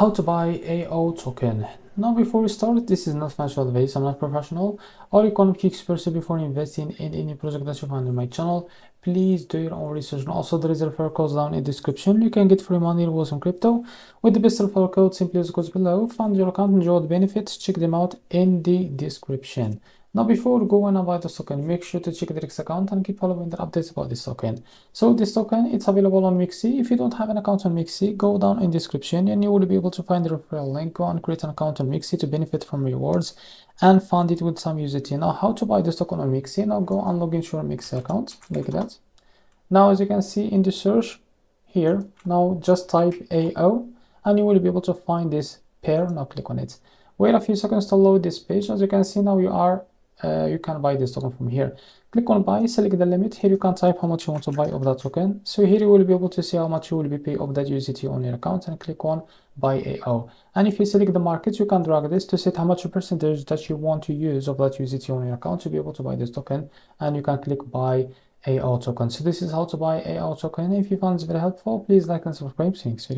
How to buy AO token. Now before we start, this is not financial advice. I'm not professional or economic expert. So before investing in any project that you find on my channel, please do your own research. And also there is a referral code down in the description. You can get free money rewards on crypto with the best referral code. Simply use goes below, fund your account, enjoy the benefits. Check them out in the description. Now before we go and buy the token, make sure to check the Rex account and keep following the updates about this token. So this token, it's available on MEXC. If you don't have an account on MEXC, go down in the description and you will be able to find the referral link. Go and create an account on MEXC to benefit from rewards and fund it with some USDT. Now how to buy this token on MEXC? Now go and log into your MEXC account like that. Now as you can see in the search here, now just type AO and you will be able to find this pair. Now click on it. Wait a few seconds to load this page. As you can see, now you can buy this token from here. Click on buy, select the limit. Here you can type how much you want to buy of that token. So here you will be able to see how much you will be paid of that USDT on your account and click on buy AO. And if you select the market, you can drag this to set how much percentage that you want to use of that USDT on your account to be able to buy this token, and you can click buy AO token. So this is how to buy AO token. If you found this very helpful, please like and subscribe. Thanks.